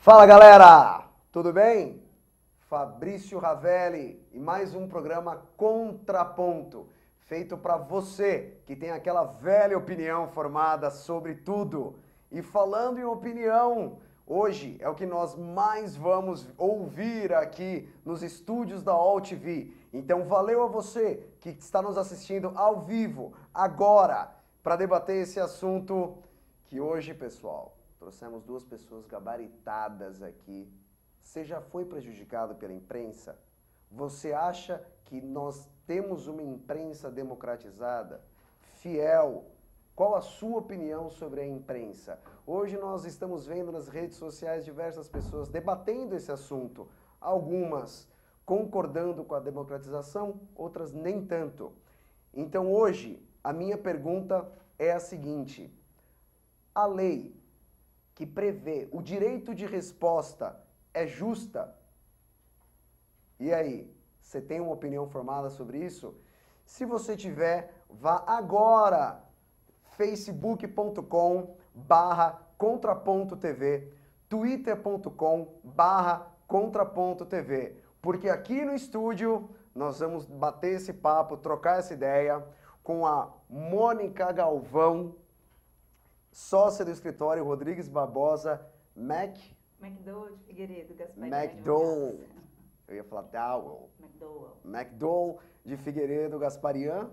Fala galera, tudo bem? Fabrício Ravelli e mais um programa Contraponto, feito para você que tem aquela velha opinião formada sobre tudo. E falando em opinião, hoje é o que nós mais vamos ouvir aqui nos estúdios da UOL TV. Então valeu a você que está nos assistindo ao vivo, agora, para debater esse assunto que hoje, pessoal, trouxemos duas pessoas gabaritadas aqui. Você já foi prejudicado pela imprensa? Você acha que nós temos uma imprensa democratizada, fiel? Qual a sua opinião sobre a imprensa? Hoje nós estamos vendo nas redes sociais diversas pessoas debatendo esse assunto. Algumas concordando com a democratização, outras nem tanto. Então hoje a minha pergunta é a seguinte: a lei que prevê o direito de resposta é justa? E aí, você tem uma opinião formada sobre isso? Se você tiver, vá agora facebook.com/contraponto.tv, twitter.com/contraponto.tv, porque aqui no estúdio nós vamos bater esse papo, trocar essa ideia com a Mônica Galvão, sócia do escritório Rodrigues Barbosa, McDowell de Figueiredo, Gasparian. McDowell. Eu ia falar Dowell. McDowell de Figueiredo, Gasparian.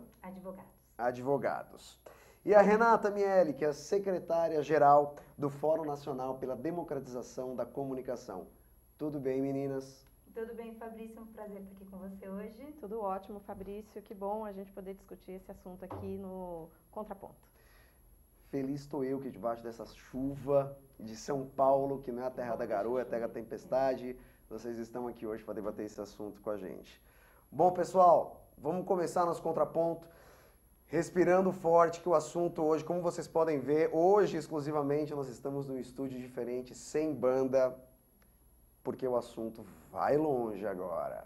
Advogados. E a Renata Miele, que é a secretária-geral do Fórum Nacional pela Democratização da Comunicação. Tudo bem, meninas? Tudo bem, Fabrício. É um prazer estar aqui com você hoje. Tudo ótimo, Fabrício. Que bom a gente poder discutir esse assunto aqui no Contraponto. Feliz estou eu que debaixo dessa chuva de São Paulo, que não é a terra da garoa, é a terra da tempestade, vocês estão aqui hoje para debater esse assunto com a gente. Bom, pessoal, vamos começar nosso contraponto, respirando forte, que o assunto hoje, como vocês podem ver, hoje exclusivamente nós estamos num estúdio diferente, sem banda, porque o assunto vai longe agora.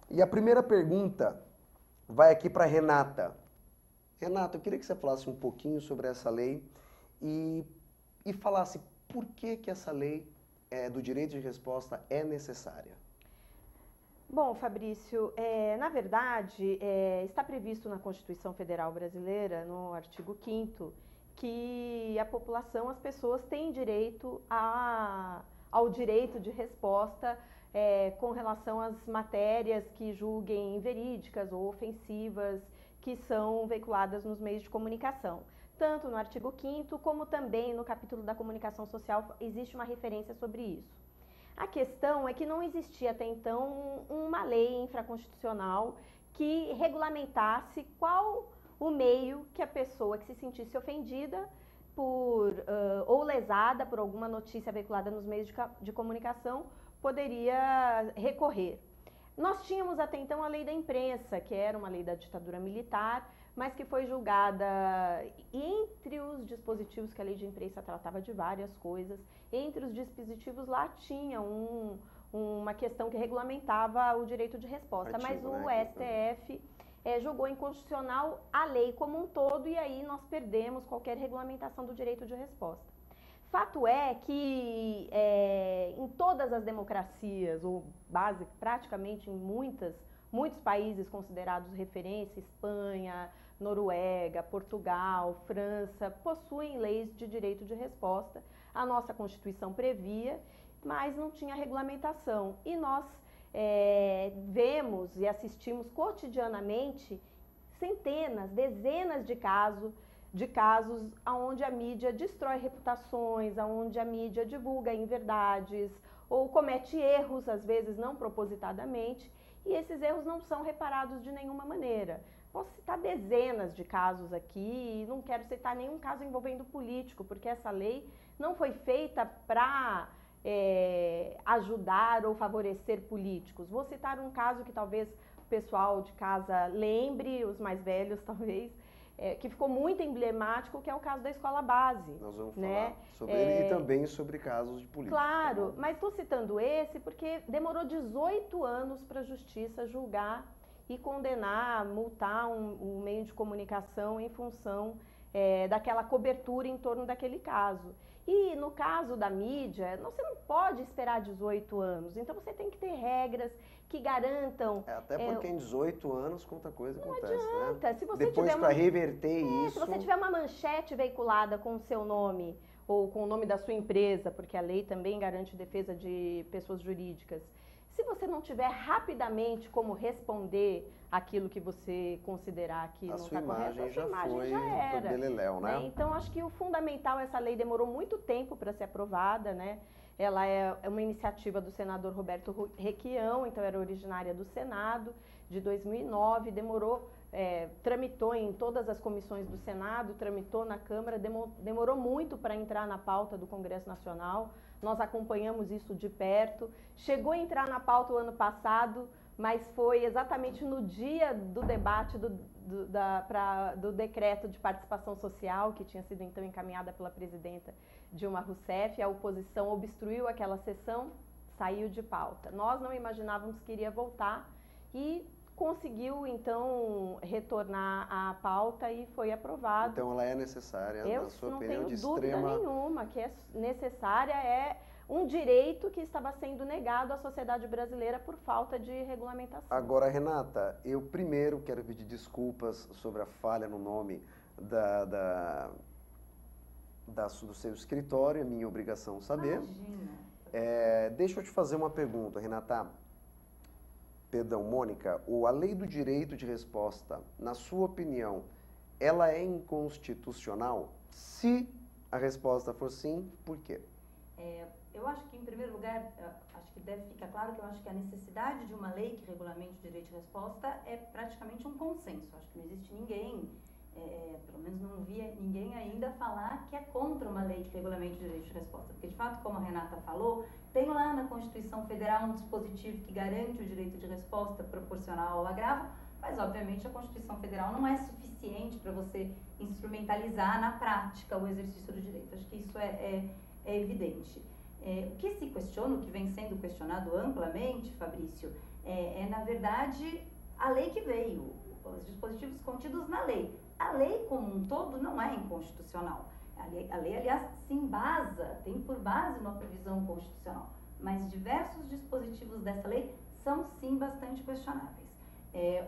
E a primeira pergunta vai aqui para Renata. Renata, eu queria que você falasse um pouquinho sobre essa lei e falasse por que essa lei do direito de resposta é necessária. Bom, Fabrício, na verdade, está previsto na Constituição Federal Brasileira, no artigo 5º, que a população, as pessoas têm direito ao direito de resposta com relação às matérias que julguem inverídicas ou ofensivas, que são veiculadas nos meios de comunicação. Tanto no artigo 5º, como também no capítulo da comunicação social, existe uma referência sobre isso. A questão é que não existia até então uma lei infraconstitucional que regulamentasse qual o meio que a pessoa que se sentisse ofendida ou lesada por alguma notícia veiculada nos meios de comunicação poderia recorrer. Nós tínhamos até então a lei da imprensa, que era uma lei da ditadura militar, mas que foi julgada, entre os dispositivos, que a lei de imprensa tratava de várias coisas, entre os dispositivos lá tinha uma questão que regulamentava o direito de resposta, mas o STF julgou inconstitucional a lei como um todo, e aí nós perdemos qualquer regulamentação do direito de resposta. Fato é que em todas as democracias, ou praticamente em muitos países considerados referência, Espanha, Noruega, Portugal, França, possuem leis de direito de resposta. A nossa Constituição previa, mas não tinha regulamentação. E nós vemos e assistimos cotidianamente centenas, dezenas de casos onde a mídia destrói reputações, onde a mídia divulga inverdades ou comete erros, às vezes não propositadamente, e esses erros não são reparados de nenhuma maneira. Posso citar dezenas de casos aqui, e não quero citar nenhum caso envolvendo político, porque essa lei não foi feita para ajudar ou favorecer políticos. Vou citar um caso que talvez o pessoal de casa lembre, os mais velhos talvez, que ficou muito emblemático, que é o caso da escola base. Nós vamos falar sobre ele e também sobre casos de política. Claro, mas estou citando esse porque demorou 18 anos para a justiça julgar e condenar, multar um meio de comunicação em função daquela cobertura em torno daquele caso. E no caso da mídia, você não pode esperar 18 anos, então você tem que ter regras que garantam... Até porque em 18 anos quanta coisa acontece, adianta. né? Se você depois tiver para reverter isso... Se você tiver uma manchete veiculada com o seu nome, ou com o nome da sua empresa, porque a lei também garante defesa de pessoas jurídicas, se você não tiver rapidamente como responder aquilo que você considerar que não está correto, a sua imagem já era. Beleléu, né? Então, acho que o fundamental, essa lei demorou muito tempo para ser aprovada, né? Ela é uma iniciativa do senador Roberto Requião, então era originária do Senado, de 2009, tramitou em todas as comissões do Senado, tramitou na Câmara, demorou muito para entrar na pauta do Congresso Nacional, nós acompanhamos isso de perto, chegou a entrar na pauta o ano passado, mas foi exatamente no dia do debate do decreto de participação social, que tinha sido então encaminhada pela presidenta Dilma Rousseff, a oposição obstruiu aquela sessão, saiu de pauta. Nós não imaginávamos que iria voltar e conseguiu então retornar à pauta e foi aprovado. Então ela é necessária, na sua opinião, de extrema... Eu não tenho dúvida nenhuma que é necessária, é um direito que estava sendo negado à sociedade brasileira por falta de regulamentação. Agora, Renata, eu primeiro quero pedir desculpas sobre a falha no nome do seu escritório, é minha obrigação saber. Imagina. Deixa eu te fazer uma pergunta, Renata. Perdão, Mônica, a lei do direito de resposta, na sua opinião, ela é inconstitucional? Se a resposta for sim, por quê? Eu acho que, em primeiro lugar, acho que deve ficar claro que eu acho que a necessidade de uma lei que regulamente o direito de resposta é praticamente um consenso. Acho que não existe ninguém, pelo menos não vi ninguém ainda falar que é contra uma lei que regulamente o direito de resposta. Porque, de fato, como a Renata falou, tem lá na Constituição Federal um dispositivo que garante o direito de resposta proporcional ao agravo, mas, obviamente, a Constituição Federal não é suficiente para você instrumentalizar na prática o exercício do direito. Acho que isso é evidente. O que se questiona, o que vem sendo questionado amplamente, Fabrício, na verdade, a lei que veio, os dispositivos contidos na lei. A lei como um todo não é inconstitucional. A lei, aliás, se embasa, tem por base uma previsão constitucional, mas diversos dispositivos dessa lei são, sim, bastante questionáveis.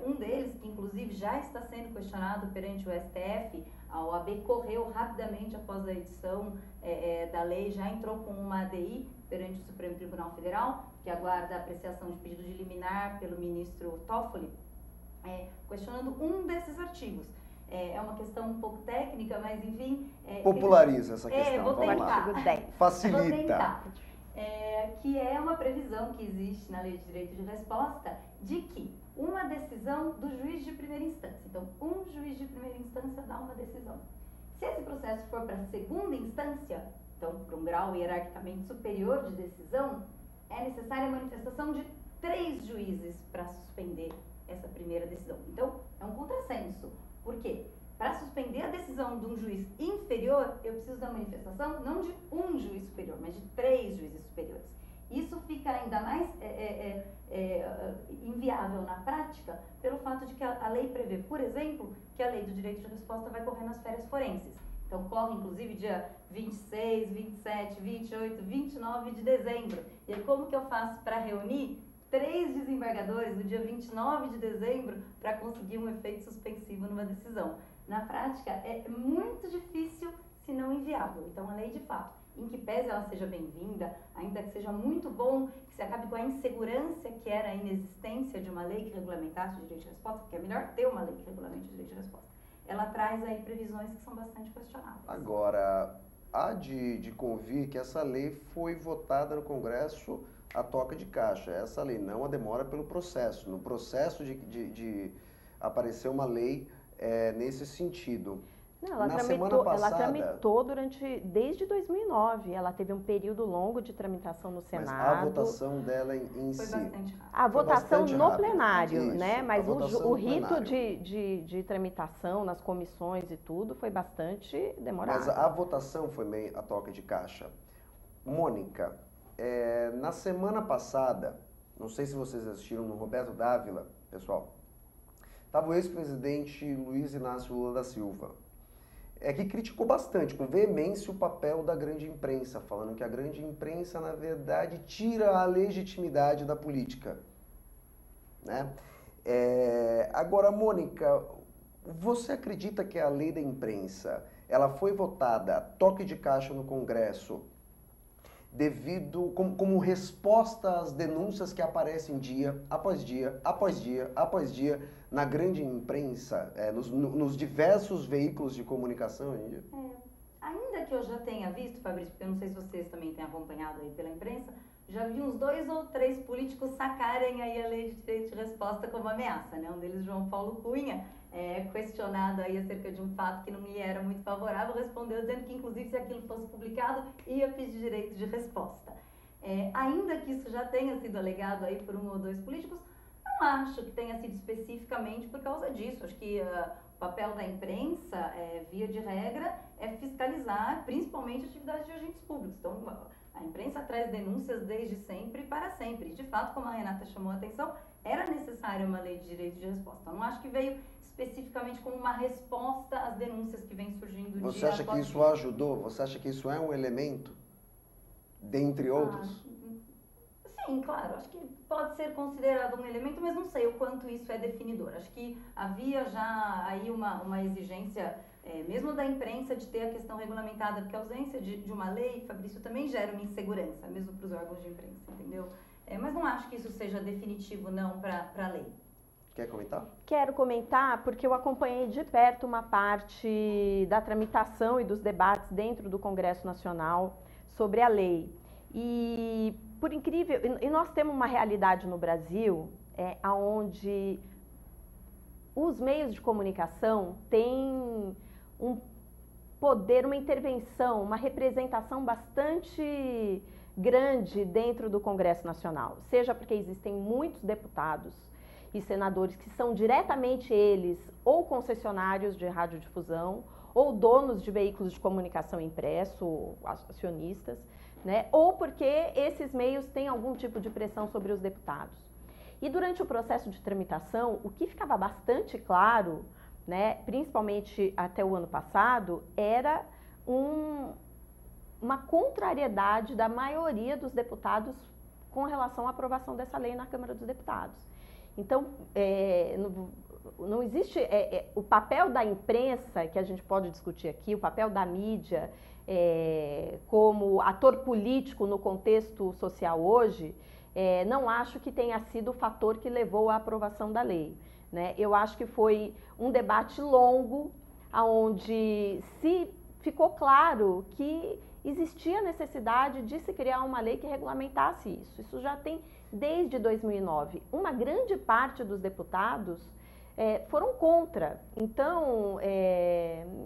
Um deles, que inclusive já está sendo questionado perante o STF, a OAB correu rapidamente após a edição da lei, já entrou com uma ADI perante o Supremo Tribunal Federal, que aguarda a apreciação de pedido de liminar pelo ministro Toffoli, questionando um desses artigos. É uma questão um pouco técnica, mas enfim... Populariza essa questão, vou tentar. Facilita. Vou tentar. Que é uma previsão que existe na Lei de Direito de Resposta de que uma decisão do juiz de primeira instância. Então, um juiz de primeira instância dá uma decisão. Se esse processo for para a segunda instância, então para um grau hierarquicamente superior de decisão, é necessária a manifestação de 3 juízes para suspender essa primeira decisão. Então, é um contrassenso. Por quê? Para suspender a decisão de um juiz inferior, eu preciso da manifestação não de um juiz superior, mas de 3 juízes superiores. Isso fica ainda mais inviável na prática pelo fato de que a lei prevê, por exemplo, que a lei do direito de resposta vai correr nas férias forenses. Então, corre inclusive dia 26, 27, 28, 29 de dezembro. E aí, como que eu faço para reunir 3 desembargadores no dia 29 de dezembro para conseguir um efeito suspensivo numa decisão? Na prática, é muito difícil, se não inviável. Então, a lei, de fato, em que pese ela seja bem-vinda, ainda que seja muito bom, que se acabe com a insegurança que era a inexistência de uma lei que regulamentasse o direito de resposta, porque é melhor ter uma lei que regulamente o direito de resposta. Ela traz aí previsões que são bastante questionáveis. Agora, há de convir que essa lei foi votada no Congresso a toca de caixa. Essa lei não a demora pelo processo. No processo de aparecer uma lei nesse sentido. Não, ela tramitou desde 2009. Ela teve um período longo de tramitação no Senado. Mas a votação dela em foi si. Bastante rápido. A votação no rápido. plenário, Isso, né? Mas o rito plenário. de tramitação nas comissões e tudo foi bastante demorado. Mas a votação foi meio a toca de caixa. Mônica, na semana passada, não sei se vocês assistiram no Roberto Dávila, pessoal, estava o ex-presidente Luiz Inácio Lula da Silva. é que criticou bastante, com veemência, o papel da grande imprensa, falando que a grande imprensa, na verdade, tira a legitimidade da política, né? Agora, Mônica, você acredita que a lei da imprensa, ela foi votada toque de caixa no Congresso como resposta às denúncias que aparecem dia após dia, após dia, após dia, na grande imprensa, nos diversos veículos de comunicação? Ainda que eu já tenha visto, Fabrício, porque eu não sei se vocês também têm acompanhado aí pela imprensa, já vi uns 2 ou 3 políticos sacarem aí a lei de direito de resposta como ameaça, né? Um deles, João Paulo Cunha, questionado aí acerca de um fato que não lhe era muito favorável, respondeu dizendo que, inclusive, se aquilo fosse publicado, ia pedir direito de resposta. Ainda que isso já tenha sido alegado aí por 1 ou 2 políticos, não acho que tenha sido especificamente por causa disso. Acho que o papel da imprensa, via de regra, é fiscalizar principalmente a atividade de agentes públicos. Então, a imprensa traz denúncias desde sempre e para sempre. De fato, como a Renata chamou a atenção, era necessária uma lei de direito de resposta. Eu não acho que veio especificamente como uma resposta às denúncias que vêm surgindo Você dia acha que após isso dia. ajudou? Você acha que isso é um elemento, dentre outros? Sim, claro. Acho que pode ser considerado um elemento, mas não sei o quanto isso é definidor. Acho que havia já aí uma exigência, mesmo da imprensa, de ter a questão regulamentada, porque a ausência de uma lei, Fabrício, também gera uma insegurança, mesmo para os órgãos de imprensa, entendeu? Mas não acho que isso seja definitivo, não, para a lei. Quer comentar? Quero comentar porque eu acompanhei de perto uma parte da tramitação e dos debates dentro do Congresso Nacional sobre a lei. E, por incrível, e nós temos uma realidade no Brasil onde os meios de comunicação têm um poder, uma intervenção, uma representação bastante grande dentro do Congresso Nacional. Seja porque existem muitos deputados e senadores que são diretamente eles ou concessionários de radiodifusão, ou donos de veículos de comunicação impresso, ou acionistas, né? Ou porque esses meios têm algum tipo de pressão sobre os deputados. E durante o processo de tramitação, o que ficava bastante claro, né, principalmente até o ano passado, era uma contrariedade da maioria dos deputados com relação à aprovação dessa lei na Câmara dos Deputados. Então, não existe o papel da imprensa, que a gente pode discutir aqui, o papel da mídia como ator político no contexto social hoje, não acho que tenha sido o fator que levou à aprovação da lei, né? Eu acho que foi um debate longo, onde se ficou claro que existia necessidade de se criar uma lei que regulamentasse isso. Isso já tem desde 2009. Uma grande parte dos deputados foram contra. Então,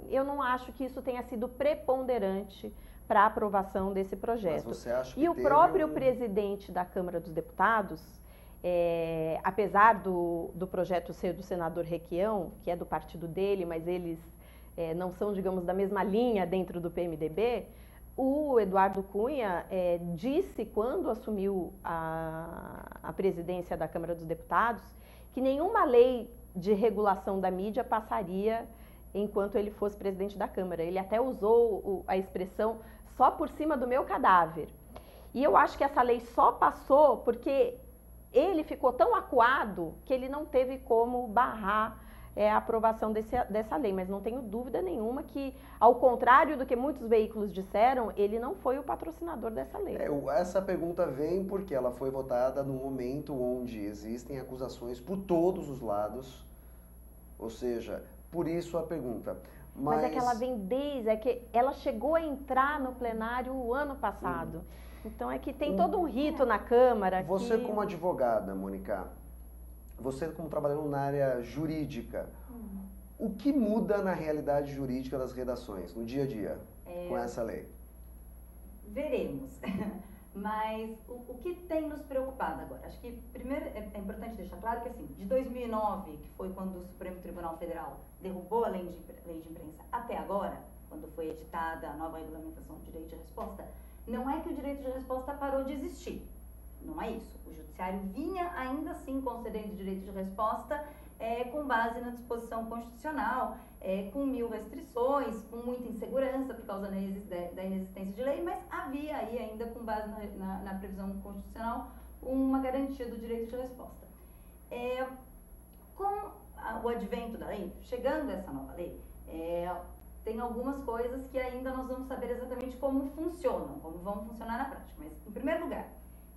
eu não acho que isso tenha sido preponderante para a aprovação desse projeto. Mas você acha que e o próprio presidente da Câmara dos Deputados, apesar do projeto ser do senador Requião, que é do partido dele, mas eles não são, digamos, da mesma linha dentro do PMDB, o Eduardo Cunha disse, quando assumiu a presidência da Câmara dos Deputados, que nenhuma lei de regulação da mídia passaria enquanto ele fosse presidente da Câmara. Ele até usou a expressão só por cima do meu cadáver. E eu acho que essa lei só passou porque ele ficou tão acuado que ele não teve como barrar a aprovação dessa lei, mas não tenho dúvida nenhuma que, ao contrário do que muitos veículos disseram, ele não foi o patrocinador dessa lei. Essa pergunta vem porque ela foi votada num momento onde existem acusações por todos os lados, ou seja, por isso a pergunta. Mas é que ela vem é que ela chegou a entrar no plenário o ano passado. Então é que tem todo um rito na Câmara. Você como advogada, Mônica, você como trabalhando na área jurídica, o que muda na realidade jurídica das redações, no dia a dia, com essa lei? Veremos. Mas o que tem nos preocupado agora? Acho que, primeiro, é importante deixar claro que, assim, de 2009, que foi quando o Supremo Tribunal Federal derrubou a lei de imprensa, até agora, quando foi editada a nova regulamentação do direito de resposta, não é que o direito de resposta parou de existir. Não é isso. O Judiciário vinha ainda assim concedendo direito de resposta com base na disposição constitucional, com 1000 restrições, com muita insegurança por causa da inexistência de lei, mas havia aí ainda, com base na previsão constitucional, uma garantia do direito de resposta. Com o advento da lei, chegando essa nova lei, tem algumas coisas que ainda nós vamos saber exatamente como funcionam, como vão funcionar na prática. Mas, em primeiro lugar,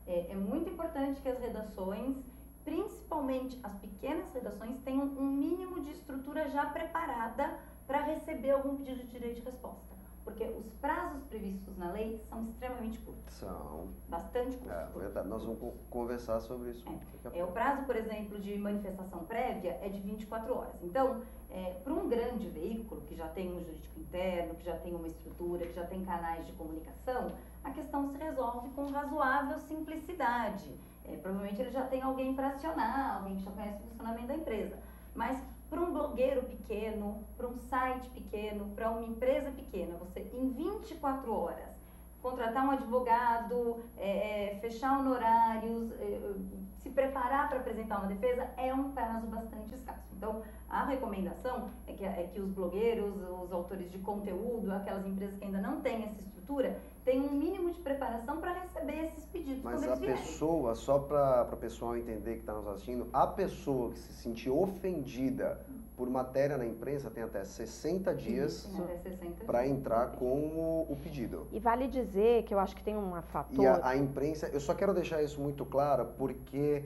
é muito importante que as redações, principalmente as pequenas redações, tenham um mínimo de estrutura já preparada para receber algum pedido de direito de resposta. Porque os prazos previstos na lei são extremamente curtos. São. Bastante curtos. Verdade. Nós vamos conversar sobre isso. O prazo, por exemplo, de manifestação prévia é de 24 horas. Então, para um grande veículo, que já tem um jurídico interno, que já tem uma estrutura, que já tem canais de comunicação, a questão se resolve com razoável simplicidade. Provavelmente ele já tem alguém para acionar, alguém que já conhece o funcionamento da empresa. Mas para um blogueiro pequeno, para um site pequeno, para uma empresa pequena, você em 24 horas contratar um advogado, fechar honorários, se preparar para apresentar uma defesa, é um prazo bastante escasso. Então, a recomendação é que os blogueiros, os autores de conteúdo, aquelas empresas que ainda não têm essa estrutura, tenham um mínimo de preparação para receber esses pedidos. Mas a pessoa, só para o pessoal entender que está nos assistindo, a pessoa que se sentir ofendida por matéria na imprensa tem até 60 dias para entrar com o pedido. E vale dizer que eu acho que tem um fator... E a imprensa, eu só quero deixar isso muito claro, porque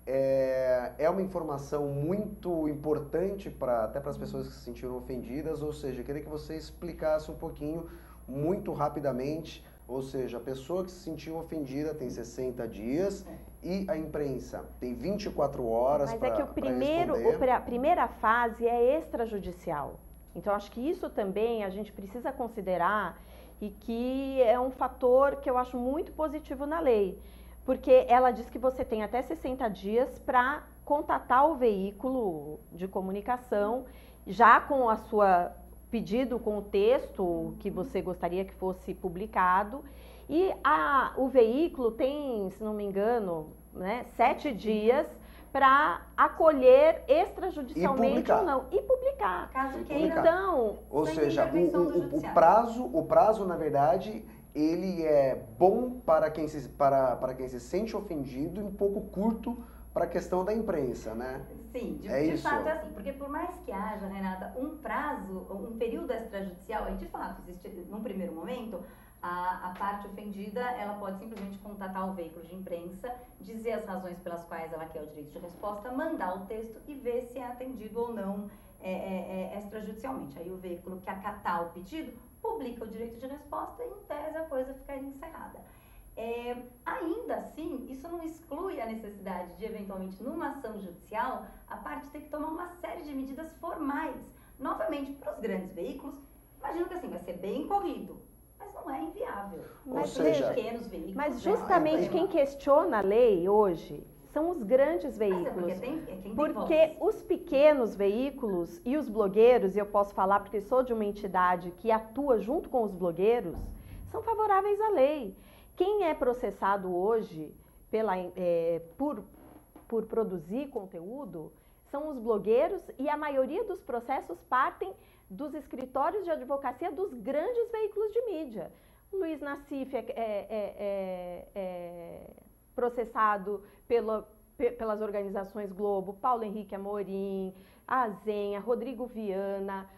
é uma informação muito importante até para as pessoas que se sentiram ofendidas, ou seja, eu queria que você explicasse um pouquinho, muito rapidamente, ou seja, a pessoa que se sentiu ofendida tem 60 dias e a imprensa tem 24 horas para responder. Mas a primeira fase é extrajudicial. Então, acho que isso também a gente precisa considerar e que é um fator que eu acho muito positivo na lei. Porque ela diz que você tem até 60 dias para contatar o veículo de comunicação, já com a sua pedido, com o texto que você gostaria que fosse publicado. E o veículo tem, se não me engano, 7 dias para acolher extrajudicialmente ou não. E publicar. Caso queira. Então, ou seja, o prazo, na verdade, ele é bom para quem se sente ofendido e um pouco curto para a questão da imprensa, né? Sim, de fato é assim, porque por mais que haja, Renata, um prazo, um período extrajudicial, aí de fato existe, num primeiro momento, a parte ofendida, ela pode simplesmente contatar o veículo de imprensa, dizer as razões pelas quais ela quer o direito de resposta, mandar o texto e ver se é atendido ou não extrajudicialmente. Aí o veículo que acatar o pedido, publica o direito de resposta e, em tese, a coisa ficaria encerrada. Ainda assim, isso não exclui a necessidade de, eventualmente, numa ação judicial, a parte ter que tomar uma série de medidas formais. Novamente, para os grandes veículos, imagino que assim, vai ser bem corrido, mas não é inviável. Mas, pequenos veículos... Mas justamente quem questiona a lei hoje são os grandes veículos. Porque os pequenos veículos e os blogueiros, e eu posso falar porque sou de uma entidade que atua junto com os blogueiros, são favoráveis à lei. Quem é processado hoje por produzir conteúdo são os blogueiros e a maioria dos processos partem dos escritórios de advocacia dos grandes veículos de mídia. O Luiz Nassif é processado pelas organizações Globo, Paulo Henrique Amorim, Azenha, Rodrigo Viana,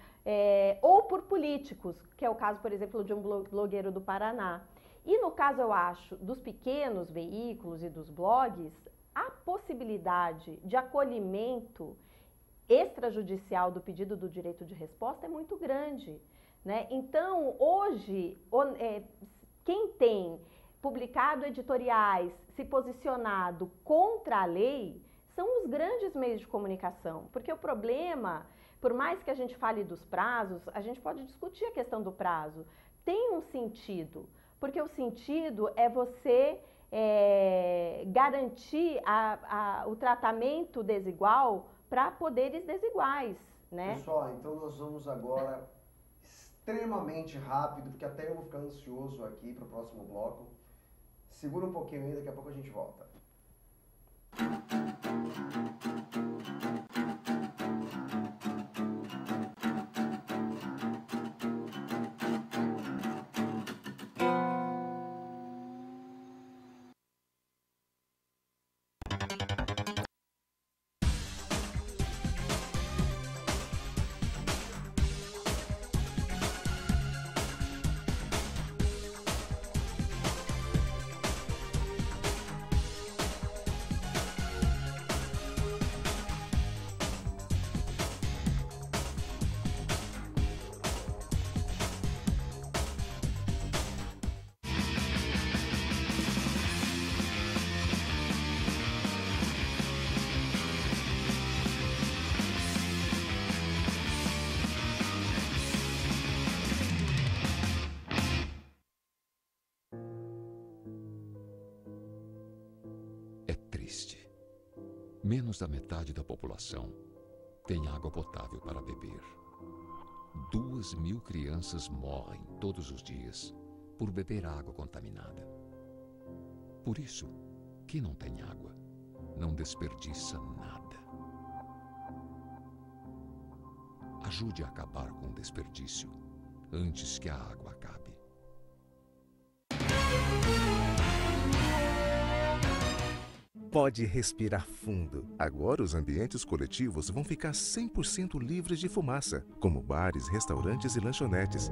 ou por políticos, que é o caso, por exemplo, de um blogueiro do Paraná. E no caso, eu acho, dos pequenos veículos e dos blogs, a possibilidade de acolhimento extrajudicial do pedido do direito de resposta é muito grande, né? Então, hoje, quem tem publicado editoriais, se posicionado contra a lei, são os grandes meios de comunicação. Porque o problema, por mais que a gente fale dos prazos, a gente pode discutir a questão do prazo, tem um sentido. Porque o sentido é você garantir o tratamento desigual para poderes desiguais, né? Pessoal, então nós vamos agora extremamente rápido, porque até eu vou ficar ansioso aqui para o próximo bloco. Segura um pouquinho aí, daqui a pouco a gente volta. triste. Menos da metade da população tem água potável para beber. 2.000 crianças morrem todos os dias por beber água contaminada. Por isso, quem não tem água não desperdiça nada. Ajude a acabar com o desperdício antes que a água acabe. Pode respirar fundo. Agora os ambientes coletivos vão ficar 100% livres de fumaça, como bares, restaurantes e lanchonetes.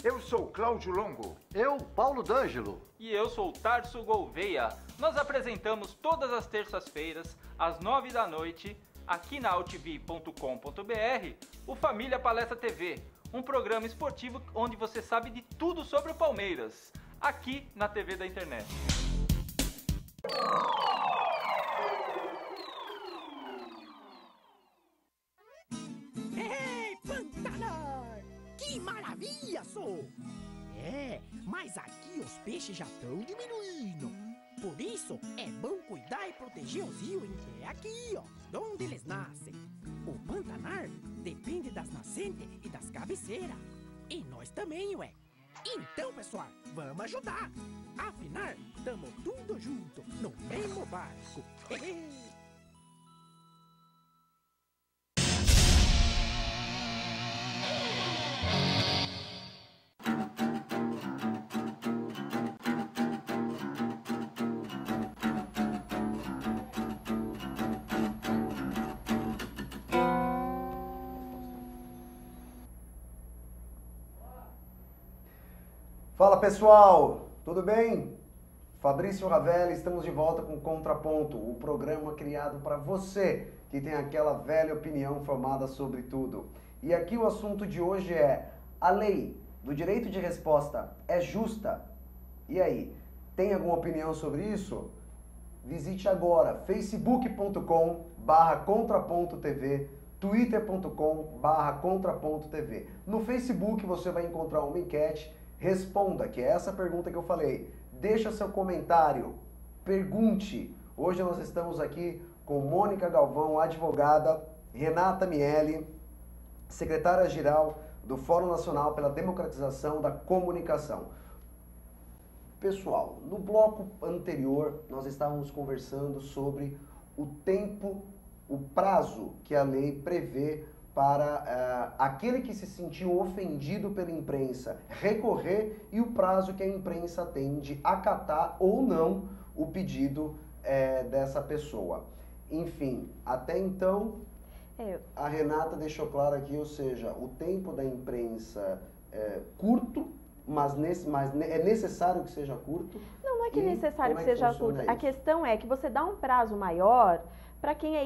Eu sou Cláudio Longo. Eu, Paulo D'Angelo. E eu sou Tarso Gouveia. Nós apresentamos todas as terças-feiras, às 9 da noite, aqui na altv.com.br, o Família Palestra TV, um programa esportivo onde você sabe de tudo sobre o Palmeiras, aqui na TV da internet. Ei, Pantanal! Que maravilha, sou! Mas aqui os peixes já estão diminuindo. Por isso, é bom cuidar e proteger os rios que é aqui, ó, de onde eles nascem. O Pantanal depende das nascentes e das cabeceiras. E nós também, ué. Então, pessoal, vamos ajudar. Afinal, tamo tudo junto, no mesmo barco. Fala pessoal, tudo bem? Fabrício Ravelli, estamos de volta com Contraponto, o programa criado para você que tem aquela velha opinião formada sobre tudo. E aqui o assunto de hoje é: a lei do direito de resposta é justa? E aí, tem alguma opinião sobre isso? Visite agora facebook.com/contraponto.tv, twitter.com/contraponto.tv. No Facebook você vai encontrar uma enquete. Responda, que é essa pergunta que eu falei. Deixa seu comentário, pergunte. Hoje nós estamos aqui com Mônica Galvão, advogada, Renata Miele, secretária-geral do Fórum Nacional pela Democratização da Comunicação. Pessoal, no bloco anterior nós estávamos conversando sobre o tempo, o prazo que a lei prevê para aquele que se sentiu ofendido pela imprensa recorrer e o prazo que a imprensa tem de acatar ou não o pedido dessa pessoa. Enfim, até então, a Renata deixou claro aqui, ou seja, o tempo da imprensa é curto, mas é necessário que seja curto. Não é que é necessário que seja curto. A questão é que você dá um prazo maior para quem é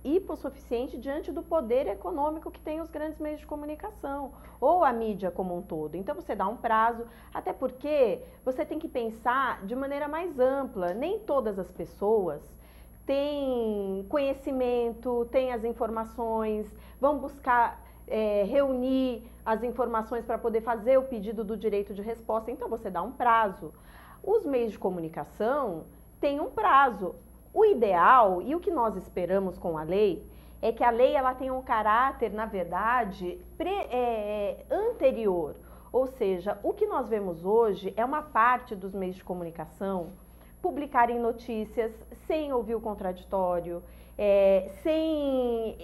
hipossuficiente diante do poder econômico que tem os grandes meios de comunicação, ou a mídia como um todo. Então você dá um prazo, até porque você tem que pensar de maneira mais ampla. Nem todas as pessoas têm conhecimento, têm as informações, vão buscar reunir as informações para poder fazer o pedido do direito de resposta. Então você dá um prazo. Os meios de comunicação têm um prazo. O ideal e o que nós esperamos com a lei é que a lei ela tenha um caráter, na verdade, anterior. Ou seja, o que nós vemos hoje é uma parte dos meios de comunicação publicarem notícias sem ouvir o contraditório, sem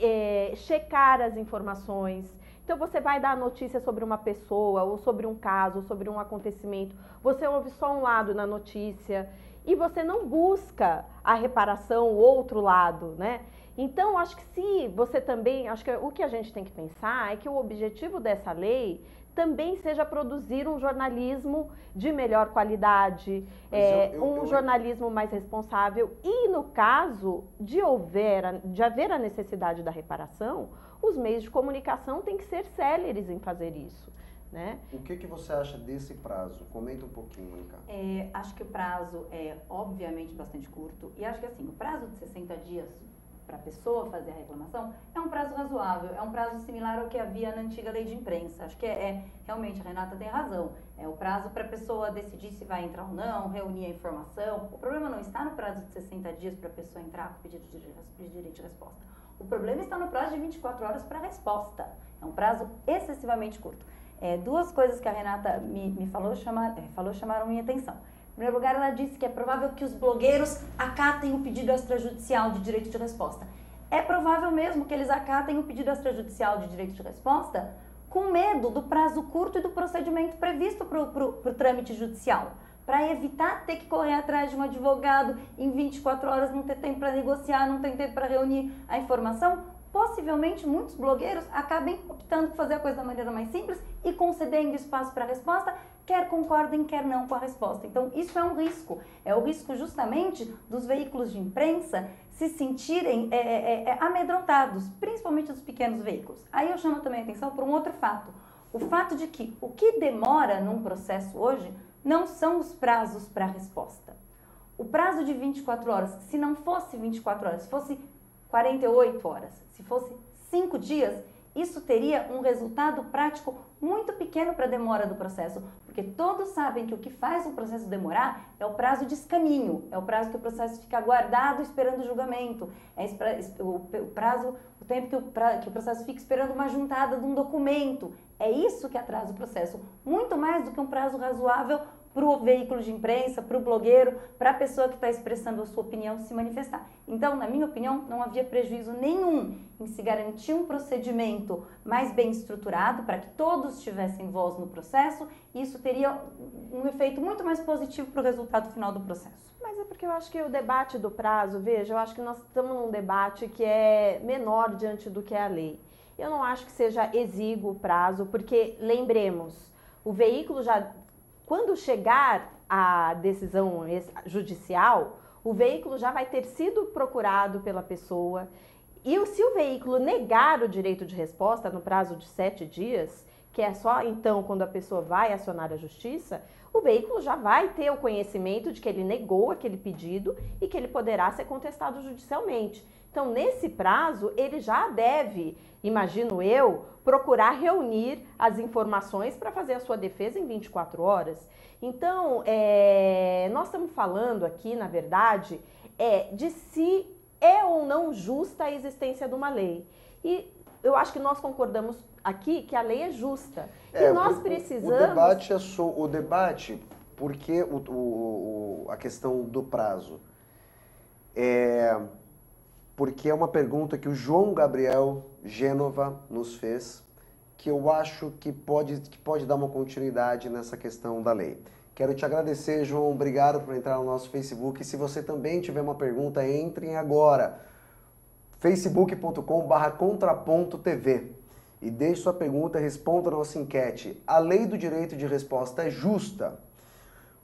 checar as informações. Então você vai dar notícia sobre uma pessoa, ou sobre um caso, ou sobre um acontecimento, você ouve só um lado na notícia e você não busca a reparação, o outro lado, né? Então, acho que acho que o que a gente tem que pensar é que o objetivo dessa lei também seja produzir um jornalismo de melhor qualidade, jornalismo mais responsável. E no caso de haver a necessidade da reparação, os meios de comunicação têm que ser céleres em fazer isso. Né? O que você acha desse prazo? Comenta um pouquinho, Mônica. Acho que o prazo é obviamente bastante curto e acho que assim, o prazo de 60 dias para a pessoa fazer a reclamação, é um prazo razoável, é um prazo similar ao que havia na antiga lei de imprensa. Acho que realmente, a Renata tem razão, é o prazo para a pessoa decidir se vai entrar ou não, reunir a informação. O problema não está no prazo de 60 dias para a pessoa entrar com pedido de direito de resposta. O problema está no prazo de 24 horas para a resposta. É um prazo excessivamente curto. Duas coisas que a Renata me falou chamaram minha atenção. Em primeiro lugar, ela disse que é provável que os blogueiros acatem o pedido extrajudicial de direito de resposta. É provável mesmo que eles acatem o pedido extrajudicial de direito de resposta com medo do prazo curto e do procedimento previsto para o trâmite judicial, para evitar ter que correr atrás de um advogado em 24 horas, não ter tempo para negociar, não ter tempo para reunir a informação. Possivelmente, muitos blogueiros acabem optando por fazer a coisa da maneira mais simples e concedendo espaço para a resposta, quer concordem, quer não com a resposta. Então, isso é um risco. É o risco justamente dos veículos de imprensa se sentirem amedrontados, principalmente dos pequenos veículos. Aí eu chamo também a atenção para um outro fato. O fato de que o que demora num processo hoje não são os prazos para a resposta. O prazo de 24 horas, se não fosse 24 horas, se fosse 48 horas, se fosse 5 dias, isso teria um resultado prático muito pequeno para a demora do processo, porque todos sabem que o que faz o processo demorar é o prazo de escaninho, é o prazo que o processo fica guardado esperando o julgamento, o tempo que o processo fica esperando uma juntada de um documento. É isso que atrasa o processo, muito mais do que um prazo razoável para o veículo de imprensa, para o blogueiro, para a pessoa que está expressando a sua opinião se manifestar. Então, na minha opinião, não havia prejuízo nenhum em se garantir um procedimento mais bem estruturado para que todos tivessem voz no processo, e isso teria um efeito muito mais positivo para o resultado final do processo. Mas é porque eu acho que o debate do prazo, veja, eu acho que nós estamos num debate que é menor diante do que é a lei. Eu não acho que seja exíguo o prazo, porque, lembremos, o veículo já... Quando chegar a decisão judicial, o veículo já vai ter sido procurado pela pessoa e se o veículo negar o direito de resposta no prazo de 7 dias, que é só então quando a pessoa vai acionar a justiça, o veículo já vai ter o conhecimento de que ele negou aquele pedido e que ele poderá ser contestado judicialmente. Então, nesse prazo, ele já deve, imagino eu, procurar reunir as informações para fazer a sua defesa em 24 horas. Então, nós estamos falando aqui, na verdade, de se é ou não justa a existência de uma lei. E eu acho que nós concordamos aqui que a lei é justa. E nós precisamos... O debate, porque a questão do prazo porque é uma pergunta que o João Gabriel Gênova nos fez, que eu acho que pode dar uma continuidade nessa questão da lei. Quero te agradecer, João, obrigado por entrar no nosso Facebook. E se você também tiver uma pergunta, entrem agora, facebook.com/contraponto.tv, e deixe sua pergunta e responda a nossa enquete. A lei do direito de resposta é justa?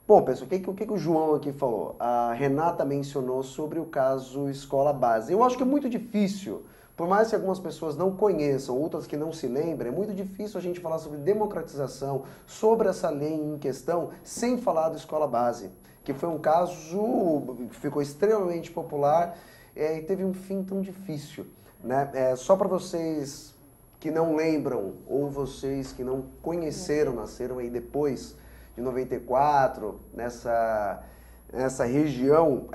Bom, pessoal, o que o João aqui falou? A Renata mencionou sobre o caso Escola Base. Eu acho que é muito difícil, por mais que algumas pessoas não conheçam, outras que não se lembrem, é muito difícil a gente falar sobre democratização, sobre essa lei em questão, sem falar do Escola Base, que foi um caso que ficou extremamente popular e teve um fim tão difícil, né? Só para vocês que não lembram, ou vocês que não conheceram, nasceram aí depois de 94, nessa região,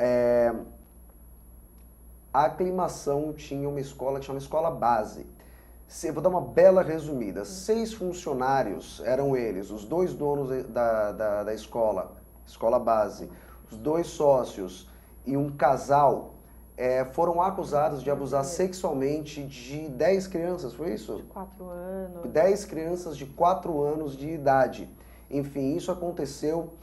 a Aclimação tinha uma escola que chama Escola Base. Eu vou dar uma bela resumida. 6 funcionários eram eles, os 2 donos da escola, Escola Base, os 2 sócios e um casal, foram acusados de abusar sexualmente de 10 crianças, foi isso? De 4 anos. 10 crianças de 4 anos de idade. Enfim, isso aconteceu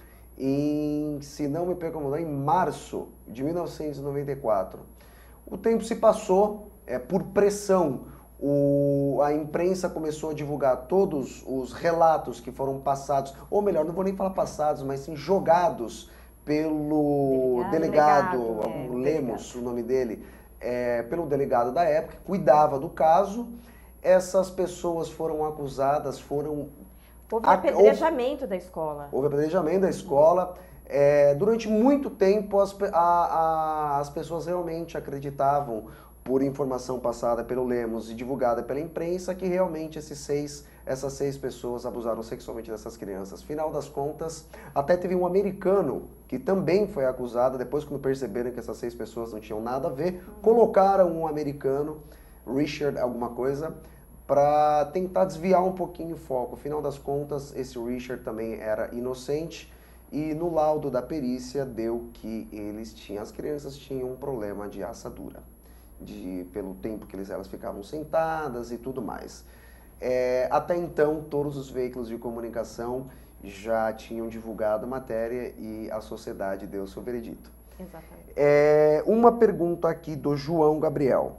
se não me perco, em março de 1994. O tempo se passou, por pressão, a imprensa começou a divulgar todos os relatos que foram passados, ou melhor, não vou nem falar passados, mas sim jogados pelo delegado Lemos, o nome dele, pelo delegado da época, que cuidava do caso. Essas pessoas foram acusadas, Houve apedrejamento da escola. Houve apedrejamento da escola. Durante muito tempo, as pessoas realmente acreditavam, por informação passada pelo Lemos e divulgada pela imprensa, que realmente essas 6 pessoas abusaram sexualmente dessas crianças. Final das contas, até teve um americano que também foi acusado, depois quando perceberam que essas 6 pessoas não tinham nada a ver, colocaram um americano, Richard alguma coisa, para tentar desviar um pouquinho o foco. Final das contas, esse Richard também era inocente e no laudo da perícia deu que as crianças tinham um problema de assadura. Pelo tempo que elas ficavam sentadas e tudo mais. Até então, todos os veículos de comunicação já tinham divulgado a matéria e a sociedade deu seu veredito. Exatamente. Uma pergunta aqui do João Gabriel.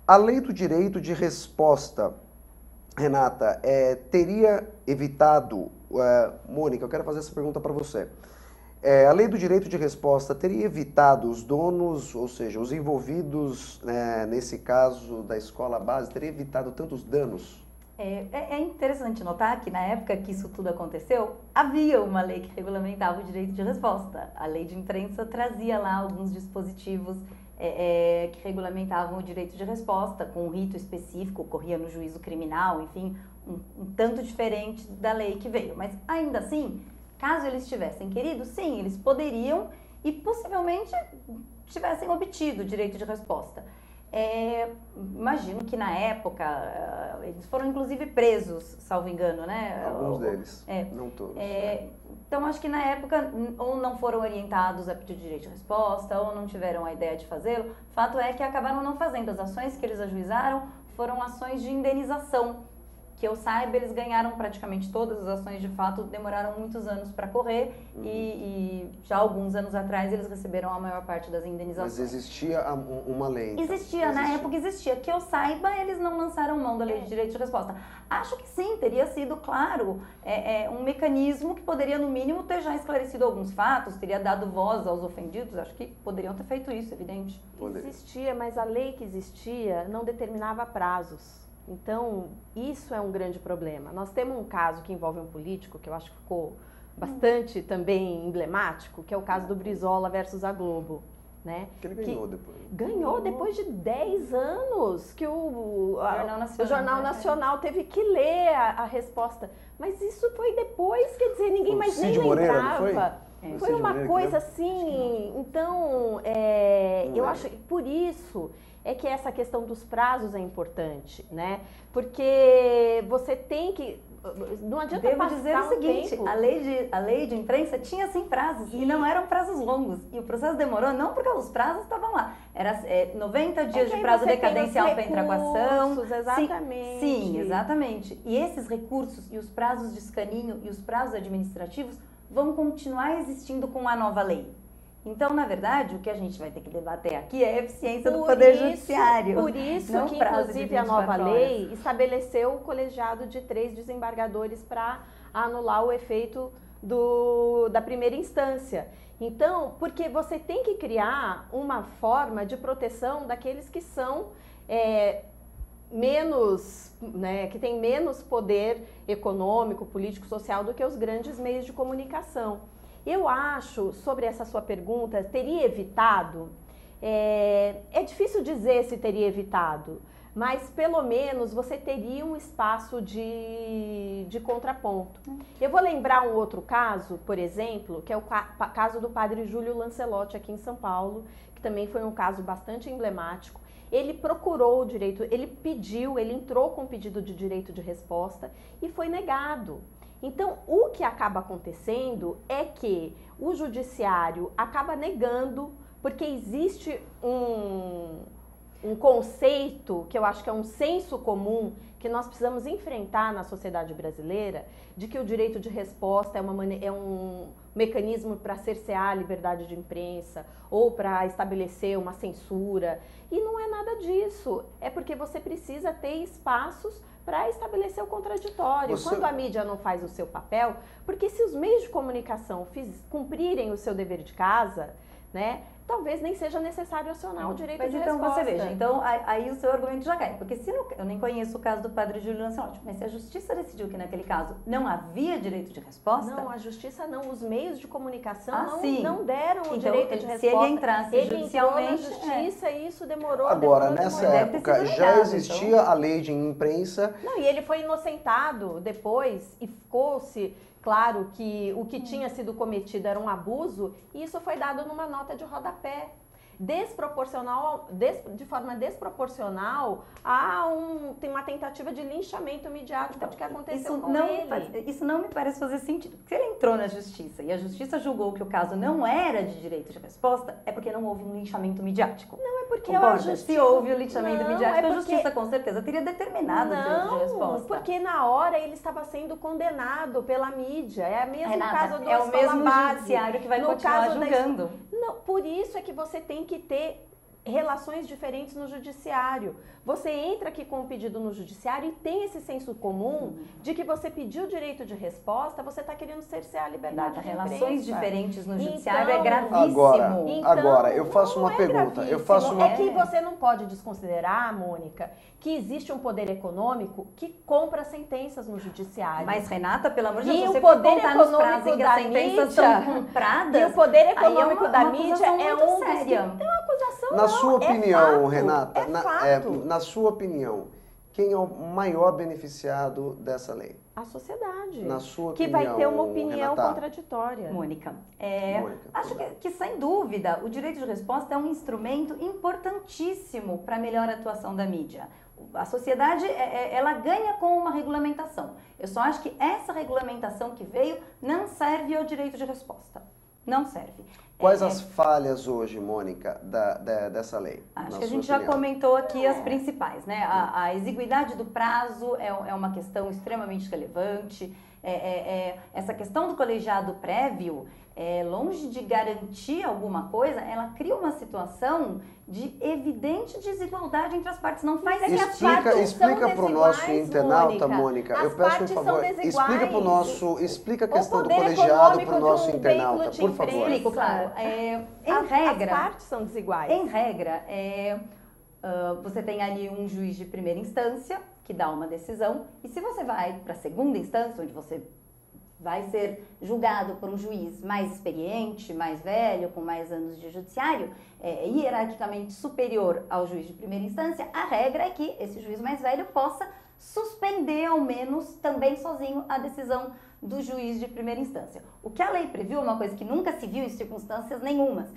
A lei do direito de resposta, Renata, teria evitado... Mônica, eu quero fazer essa pergunta para você. A lei do direito de resposta teria evitado os donos, ou seja, os envolvidos, nesse caso da escola base, teria evitado tantos danos? É interessante notar que na época que isso tudo aconteceu, havia uma lei que regulamentava o direito de resposta. A lei de imprensa trazia lá alguns dispositivos que regulamentavam o direito de resposta, com um rito específico, ocorria no juízo criminal, enfim, um tanto diferente da lei que veio. Mas ainda assim, caso eles tivessem querido, sim, eles poderiam e possivelmente tivessem obtido o direito de resposta. Imagino que na época, eles foram inclusive presos, salvo engano, né? Alguns deles, não todos. Então, acho que na época ou não foram orientados a pedir direito de resposta, ou não tiveram a ideia de fazê-lo. Fato é que acabaram não fazendo. As ações que eles ajuizaram foram ações de indenização. Que eu saiba, eles ganharam praticamente todas as ações, de fato, demoraram muitos anos para correr e já alguns anos atrás eles receberam a maior parte das indenizações. Mas existia uma lei? Então. Existia, na época existia. Que eu saiba, eles não lançaram mão da lei de direito de resposta. Acho que sim, teria sido, claro, um mecanismo que poderia, no mínimo, ter já esclarecido alguns fatos, teria dado voz aos ofendidos. Acho que poderiam ter feito isso, evidente. Existia, mas a lei que existia não determinava prazos. Então, isso é um grande problema. Nós temos um caso que envolve um político, que eu acho que ficou bastante também emblemático, que é o caso do Brizola versus a Globo. Né? Que ele ganhou depois. Ganhou depois de 10 anos que o Jornal Nacional teve que ler a resposta. Mas isso foi depois, quer dizer, ninguém mais nem lembrava. Foi uma coisa assim, então, eu acho que por isso é que essa questão dos prazos é importante, né? Porque você tem que... Não adianta Devo dizer o seguinte, tempo. A lei de imprensa tinha sim prazos e não eram prazos longos. E o processo demorou não porque os prazos estavam lá. Era 90 dias de prazo decadencial para entrar com a ação. Exatamente. Sim, exatamente. E esses recursos e os prazos de escaninho e os prazos administrativos vão continuar existindo com a nova lei. Então, na verdade, o que a gente vai ter que debater aqui é a eficiência do Poder Judiciário. Por isso que, inclusive, a nova lei estabeleceu o colegiado de 3 desembargadores para anular o efeito da primeira instância. Então, porque você tem que criar uma forma de proteção daqueles que são menos, né, que têm menos poder econômico, político, social do que os grandes meios de comunicação. Eu acho, sobre essa sua pergunta, teria evitado? É difícil dizer se teria evitado, mas pelo menos você teria um espaço de contraponto. Eu vou lembrar um outro caso, por exemplo, que é o caso do padre Júlio Lancelotti aqui em São Paulo, que também foi um caso bastante emblemático. Ele procurou o direito, ele entrou com pedido de direito de resposta e foi negado. Então, o que acaba acontecendo é que o judiciário acaba negando, porque existe um conceito, que eu acho que é um senso comum, que nós precisamos enfrentar na sociedade brasileira, de que o direito de resposta é um mecanismo para cercear a liberdade de imprensa ou para estabelecer uma censura. E não é nada disso. É porque você precisa ter espaços para estabelecer o contraditório. Quando a mídia não faz o seu papel, porque se os meios de comunicação cumprirem o seu dever de casa, né? Talvez nem seja necessário acionar o direito mas de então resposta. você veja, então aí o seu argumento já cai, porque se eu nem conheço o caso do padre Júlio Lancelotti, mas se a justiça decidiu que naquele caso não havia direito de resposta... Não, a justiça não, os meios de comunicação não deram deram o direito de resposta. Se ele entrasse judicialmente... Ele entrou na justiça e isso demorou... Agora, nessa época, já existia a lei de imprensa... Não, e ele foi inocentado depois e ficou-se... Claro que o que tinha sido cometido era um abuso e isso foi dado numa nota de rodapé. De forma desproporcional, tem uma tentativa de linchamento midiático de que aconteceu com ele. Isso não me parece fazer sentido. Se ele entrou na justiça e a justiça julgou que o caso não era de direito de resposta, é porque não houve um linchamento midiático. Não, é porque a justiça... Se houve o linchamento midiático, a justiça com certeza teria determinado o direito de resposta. Não, porque na hora ele estava sendo condenado pela mídia. É o mesmo Renata, caso do é o mesmo judiciário que vai continuar julgando. Não, por isso é que você tem que ter relações diferentes no judiciário. Você entra aqui com um pedido no judiciário e tem esse senso comum de que você pediu o direito de resposta, você está querendo cercear a liberdade de imprensa. Relações diferentes no judiciário é gravíssimo. Agora, eu faço uma pergunta. É que você não pode desconsiderar, Mônica, que existe um poder econômico que compra sentenças no judiciário. Mas, Renata, pelo amor de Deus, e você o poder econômico da sentenças são compradas. E o poder econômico da mídia é um séria. É uma acusação. Na sua opinião, Renata, fato. Na sua opinião, quem é o maior beneficiado dessa lei? A sociedade. Na sua que opinião, vai ter uma opinião Renata? Contraditória. Mônica, acho que sem dúvida o direito de resposta é um instrumento importantíssimo para a melhor atuação da mídia. A sociedade, ela ganha com uma regulamentação. Eu só acho que essa regulamentação que veio não serve ao direito de resposta. Não serve. Quais as falhas hoje, Mônica, dessa lei? Acho que a gente já comentou aqui as principais, né? A exiguidade do prazo é uma questão extremamente relevante. Essa questão do colegiado prévio, longe de garantir alguma coisa, ela cria uma situação de evidente desigualdade entre as partes. Não faz explica para o nosso internauta, Mônica. Eu peço um favor. Explica a questão do colegiado para o nosso internauta, por favor. Explico, claro. As partes são desiguais. Em regra, você tem ali um juiz de primeira instância que dá uma decisão, e se você vai para a segunda instância, onde você vai ser julgado por um juiz mais experiente, mais velho, com mais anos de judiciário, hierarquicamente superior ao juiz de primeira instância, a regra é que esse juiz mais velho possa suspender, ao menos, também sozinho, a decisão do juiz de primeira instância. O que a lei previu é uma coisa que nunca se viu em circunstâncias nenhumas.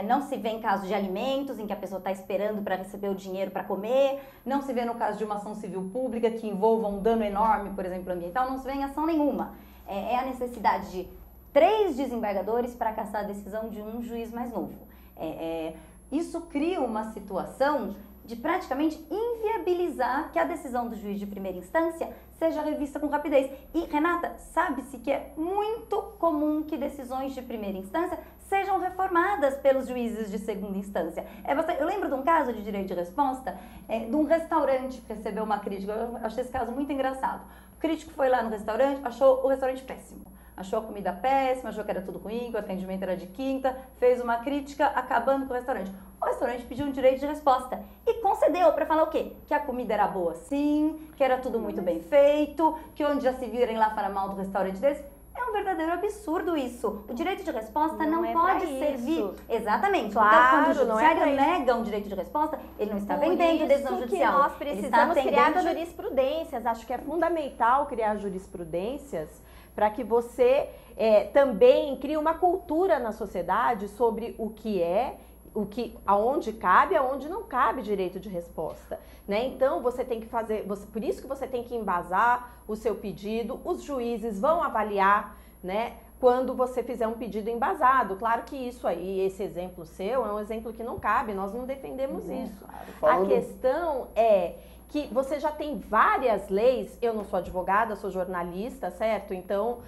Não se vê em caso de alimentos, em que a pessoa está esperando para receber o dinheiro para comer, não se vê no caso de uma ação civil pública que envolva um dano enorme, por exemplo, ambiental, não se vê em ação nenhuma. É a necessidade de 3 desembargadores para cassar a decisão de um juiz mais novo. Isso cria uma situação de praticamente inviabilizar que a decisão do juiz de primeira instância seja revista com rapidez. E, Renata, sabe-se que é muito comum que decisões de primeira instância sejam reformadas pelos juízes de segunda instância. Eu lembro de um caso de direito de resposta, de um restaurante que recebeu uma crítica. Eu achei esse caso muito engraçado. O crítico foi lá no restaurante, achou o restaurante péssimo. Achou a comida péssima, achou que era tudo ruim, que o atendimento era de quinta, fez uma crítica acabando com o restaurante. O restaurante pediu um direito de resposta e concedeu para falar o quê? Que a comida era boa sim, que era tudo muito bem feito, que onde já se virem lá falar mal do restaurante deles. É um verdadeiro absurdo isso. O direito de resposta não pode servir. Isso. Exatamente. Claro, então, quando o judiciário nega um direito de resposta, ele não está vendendo decisão judicial. Nós precisamos criar jurisprudências. Acho que é fundamental criar jurisprudências para que você também crie uma cultura na sociedade sobre o que aonde cabe, aonde não cabe direito de resposta, né? Então você tem que fazer, por isso que você tem que embasar o seu pedido, os juízes vão avaliar, né? Quando você fizer um pedido embasado. Claro que isso aí, esse exemplo seu, é um exemplo que não cabe, nós não defendemos isso. Claro. A questão é que você já tem várias leis, eu não sou advogada, sou jornalista, certo? Então,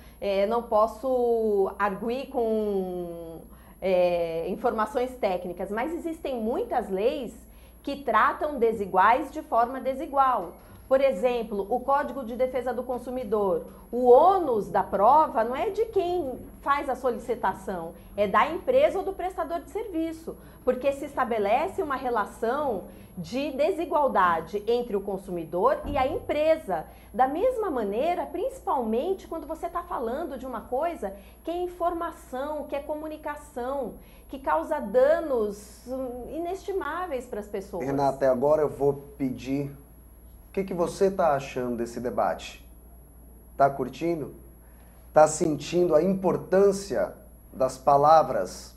não posso arguir com informações técnicas, mas existem muitas leis que tratam desiguais de forma desigual. Por exemplo, o Código de Defesa do Consumidor, o ônus da prova não é de quem faz a solicitação, é da empresa ou do prestador de serviço, porque se estabelece uma relação de desigualdade entre o consumidor e a empresa. Da mesma maneira, principalmente quando você está falando de uma coisa que é informação, que é comunicação, que causa danos inestimáveis para as pessoas. Renata, agora eu vou pedir, o que você está achando desse debate? Tá curtindo? Tá sentindo a importância das palavras?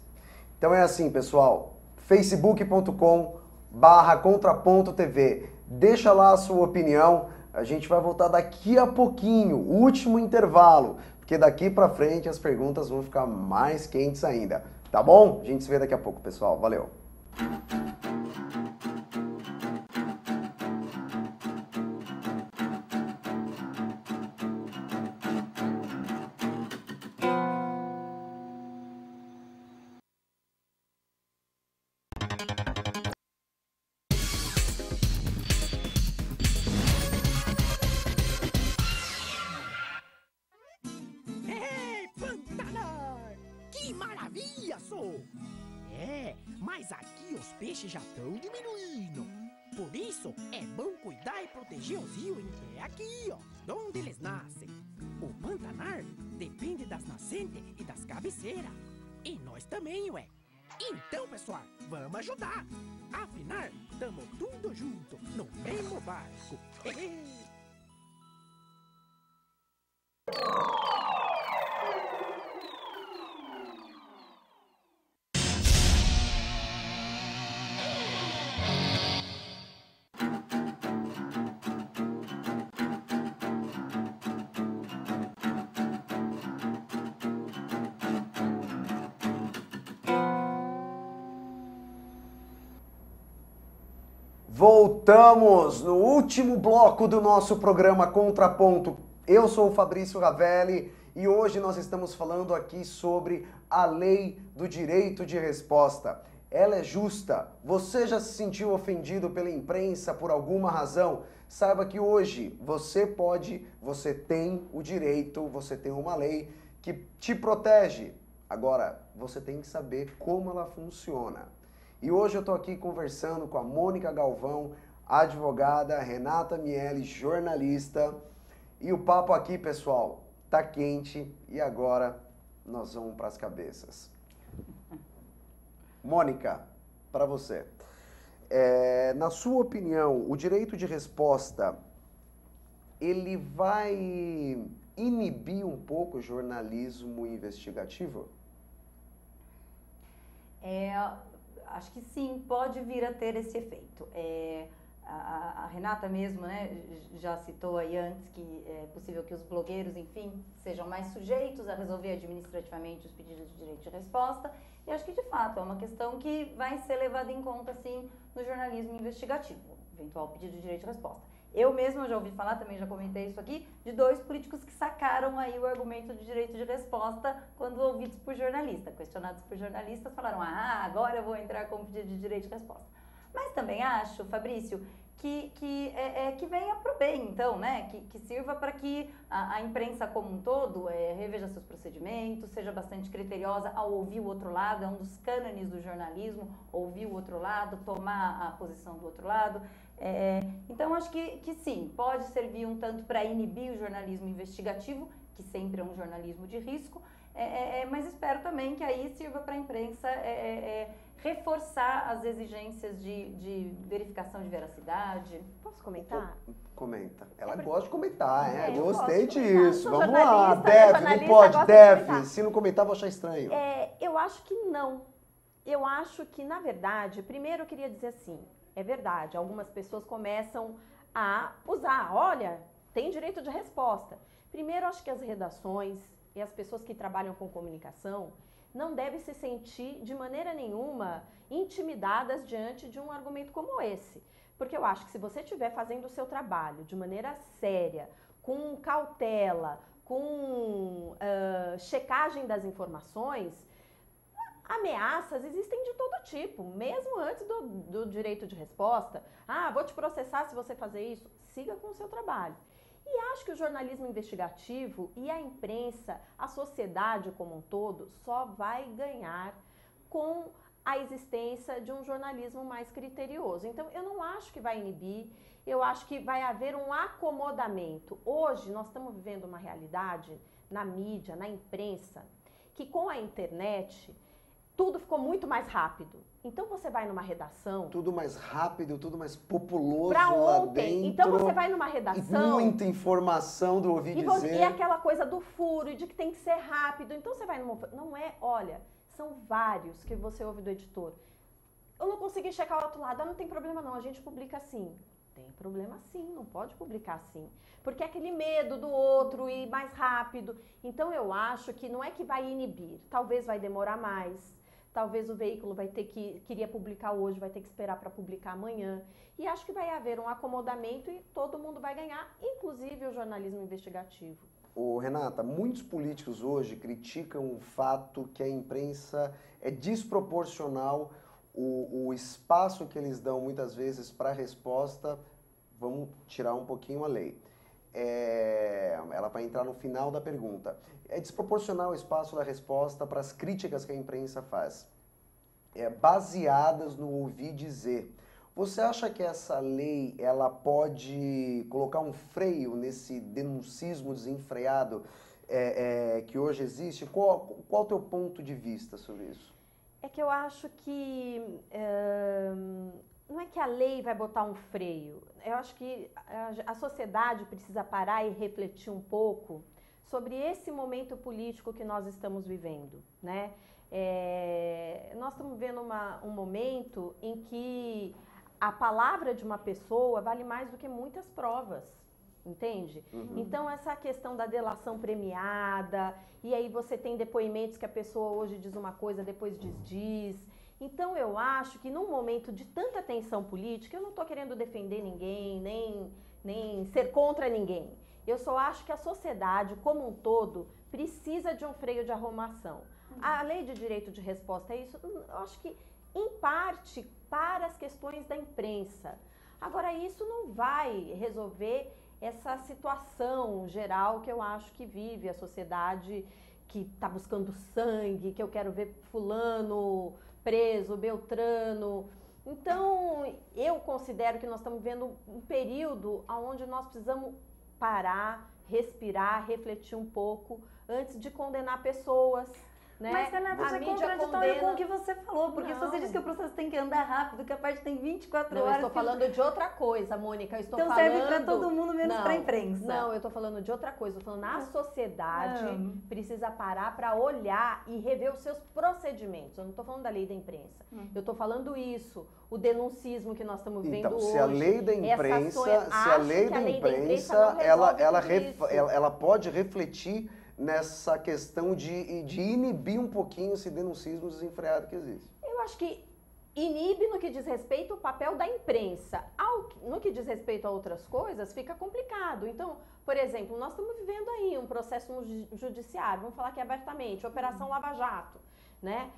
Então é assim, pessoal, facebook.com/contraponto.tv. Deixa lá a sua opinião. A gente vai voltar daqui a pouquinho, último intervalo, porque daqui pra frente as perguntas vão ficar mais quentes ainda. Tá bom? A gente se vê daqui a pouco, pessoal. Valeu! Mas aqui os peixes já estão diminuindo. Por isso, é bom cuidar e proteger os rios que é aqui, ó, onde eles nascem. O Pantanar depende das nascentes e das cabeceiras. E nós também, ué. Então, pessoal, vamos ajudar. Afinal, tamo tudo junto, no mesmo barco. Voltamos no último bloco do nosso programa Contraponto. Eu sou o Fabrício Ravelli e hoje nós estamos falando aqui sobre a lei do direito de resposta. Ela é justa? Você já se sentiu ofendido pela imprensa por alguma razão? Saiba que hoje você tem o direito, você tem uma lei que te protege. Agora, você tem que saber como ela funciona. E hoje eu estou aqui conversando com a Mônica Galvão, advogada, Renata Miele, jornalista. E o papo aqui, pessoal, tá quente e agora nós vamos para as cabeças. Mônica, para você. Na sua opinião, o direito de resposta, ele vai inibir um pouco o jornalismo investigativo? Acho que sim, pode vir a ter esse efeito. A Renata mesmo, né, já citou aí antes que é possível que os blogueiros, enfim, sejam mais sujeitos a resolver administrativamente os pedidos de direito de resposta. E acho que, de fato, é uma questão que vai ser levada em conta, sim, no jornalismo investigativo, eventual pedido de direito de resposta. Eu mesma já ouvi falar, também já comentei isso aqui, de 2 políticos que sacaram aí o argumento de direito de resposta quando ouvidos por jornalista, questionados por jornalistas, falaram, agora eu vou entrar com pedido de direito de resposta. Mas também acho, Fabrício, que venha para o bem, então, né? Que sirva para que a imprensa como um todo reveja seus procedimentos, seja bastante criteriosa ao ouvir o outro lado, é um dos cânones do jornalismo, ouvir o outro lado, tomar a posição do outro lado. Então, acho que sim, pode servir um tanto para inibir o jornalismo investigativo, que sempre é um jornalismo de risco, mas espero também que aí sirva para a imprensa reforçar as exigências de verificação de veracidade. Posso comentar? Comenta. Ela gosta de comentar, eu gostei gosto de comentar. disso. Sou Vamos lá, jornalista, Def, não jornalista, pode, gosto de Def. comentar. Se não comentar, vou achar estranho. Eu acho que não. Eu acho que, na verdade, primeiro eu queria dizer assim, é verdade, algumas pessoas começam a usar, olha, tem direito de resposta. Primeiro, acho que as redações e as pessoas que trabalham com comunicação não devem se sentir de maneira nenhuma intimidadas diante de um argumento como esse. Porque eu acho que se você estiver fazendo o seu trabalho de maneira séria, com cautela, com checagem das informações, ameaças existem de todo tipo, mesmo antes do direito de resposta. Vou te processar se você fazer isso. siga com o seu trabalho. E acho que o jornalismo investigativo e a imprensa, a sociedade como um todo, só vai ganhar com a existência de um jornalismo mais criterioso. Então, eu não acho que vai inibir, eu acho que vai haver um acomodamento. Hoje, nós estamos vivendo uma realidade na mídia, na imprensa, que com a internet, tudo ficou muito mais rápido. Então, você vai numa redação... Tudo mais rápido, tudo mais populoso pra lá ontem. dentro. Então, você vai numa redação... E muita informação do ouvir dizer. E aquela coisa do furo, e de que tem que ser rápido. Então, você vai numa... Não é, olha, são vários que você ouve do editor. Eu não consegui checar o outro lado. Ah, não tem problema não, a gente publica assim. Tem problema sim, não pode publicar assim. Porque é aquele medo do outro ir mais rápido. Então, eu acho que não é que vai inibir. Talvez vai demorar mais. Talvez o veículo vai ter queria publicar hoje, vai ter que esperar para publicar amanhã. E acho que vai haver um acomodamento e todo mundo vai ganhar, inclusive o jornalismo investigativo. Ô, Renata, muitos políticos hoje criticam o fato que a imprensa é desproporcional o espaço que eles dão muitas vezes para a resposta. Vamos tirar um pouquinho a lei. Ela vai entrar no final da pergunta. É desproporcional o espaço da resposta para as críticas que a imprensa faz, baseadas no ouvir dizer. Você acha que essa lei ela pode colocar um freio nesse denuncismo desenfreado que hoje existe? Qual o teu ponto de vista sobre isso? É que eu acho que não é que a lei vai botar um freio. Eu acho que a sociedade precisa parar e refletir um pouco sobre esse momento político que nós estamos vivendo, né? Nós estamos vivendo um momento em que a palavra de uma pessoa vale mais do que muitas provas, entende? Uhum. Então, essa questão da delação premiada, e aí você tem depoimentos que a pessoa hoje diz uma coisa, depois diz. Então, eu acho que num momento de tanta tensão política, eu não estou querendo defender ninguém, nem ser contra ninguém. Eu só acho que a sociedade, como um todo, precisa de um freio de arrumação. A lei de direito de resposta é isso, eu acho que, em parte, para as questões da imprensa. Agora, isso não vai resolver essa situação geral que eu acho que vive a sociedade, que está buscando sangue, que eu quero ver fulano preso, Beltrano. Então, eu considero que nós estamos vivendo um período onde nós precisamos parar, respirar, refletir um pouco antes de condenar pessoas. Né? Mas, Renata, isso é contraditório com o que você falou, porque Não. você disse que o processo tem que andar rápido, que a parte tem 24 Não, horas. eu estou falando de outra coisa, Mônica. Eu estou então falando... serve para todo mundo, menos para a imprensa. Não, eu estou falando de outra coisa. Eu estou falando a sociedade precisa parar para olhar e rever os seus procedimentos. Eu não estou falando da lei da imprensa. Eu estou falando isso, o denuncismo que nós estamos vendo então, hoje. Se a lei da imprensa, ela pode refletir nessa questão de inibir um pouquinho esse denuncismo desenfreado que existe. Eu acho que inibe no que diz respeito ao papel da imprensa. No que diz respeito a outras coisas, fica complicado. Então, por exemplo, nós estamos vivendo aí um processo no judiciário, vamos falar aqui abertamente, Operação Lava Jato, né?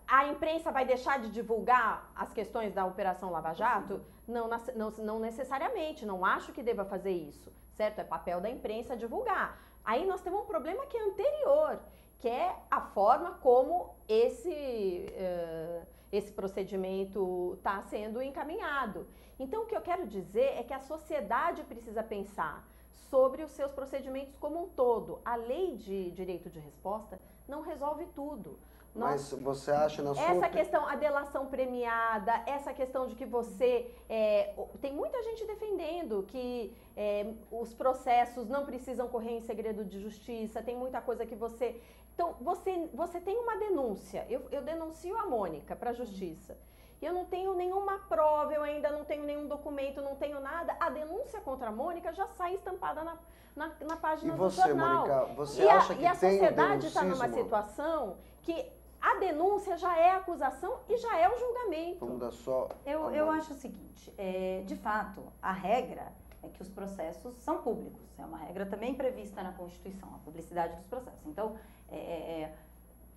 A imprensa vai deixar de divulgar as questões da Operação Lava Jato? Não necessariamente, não acho que deva fazer isso, certo? É papel da imprensa divulgar. Aí nós temos um problema que é anterior, que é a forma como esse procedimento está sendo encaminhado. Então, o que eu quero dizer é que a sociedade precisa pensar sobre os seus procedimentos como um todo. A lei de direito de resposta não resolve tudo. Mas você acha na sua... Essa questão, a delação premiada, essa questão de que você... tem muita gente defendendo que os processos não precisam correr em segredo de justiça, tem muita coisa que você... Então, você tem uma denúncia, eu denuncio a Mônica para a justiça, e eu não tenho nenhuma prova, eu ainda não tenho nenhum documento, não tenho nada, a denúncia contra a Mônica já sai estampada na página do jornal. E você, Mônica, você acha que tem o denuncismo? E a sociedade está numa situação que... A denúncia já é a acusação e já é o julgamento. Vamos dar só... Eu acho o seguinte, de fato, a regra é que os processos são públicos. É uma regra também prevista na Constituição, a publicidade dos processos. Então,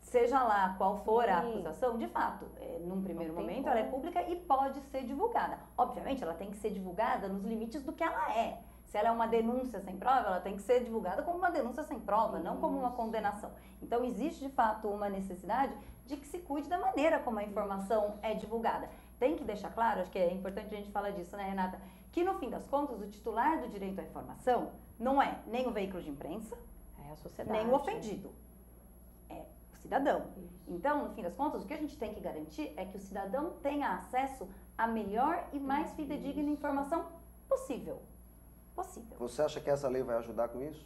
seja lá qual for a acusação, de fato, num primeiro momento ela é pública e pode ser divulgada. Obviamente, ela tem que ser divulgada nos limites do que ela é. Se ela é uma denúncia sem prova, ela tem que ser divulgada como uma denúncia sem prova, não como uma condenação. Então, existe de fato uma necessidade de que se cuide da maneira como a informação é divulgada. Tem que deixar claro, acho que é importante a gente falar disso, né, Renata, que no fim das contas, o titular do direito à informação não é nem o veículo de imprensa, é a sociedade, nem o ofendido. É o cidadão. Então, no fim das contas, o que a gente tem que garantir é que o cidadão tenha acesso à melhor e mais fidedigna informação possível. Você acha que essa lei vai ajudar com isso?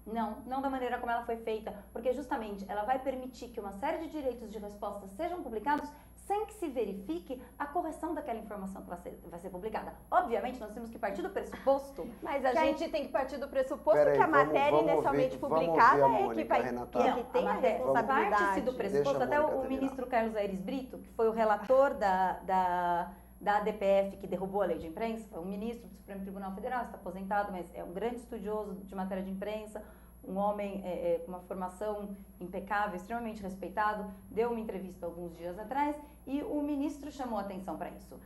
Não da maneira como ela foi feita, porque justamente ela vai permitir que uma série de direitos de resposta sejam publicados sem que se verifique a correção daquela informação que vai ser publicada. Obviamente, nós temos que partir do pressuposto... Mas a gente tem que partir do pressuposto que a matéria inicialmente publicada é que tem a responsabilidade. Parte-se do pressuposto, até o ministro Carlos Aires Brito, que foi o relator da ADPF que derrubou a lei de imprensa, foi um ministro do Supremo Tribunal Federal, está aposentado, mas é um grande estudioso de matéria de imprensa, um homem com uma formação impecável, extremamente respeitado, deu uma entrevista alguns dias atrás e o ministro chamou atenção para isso.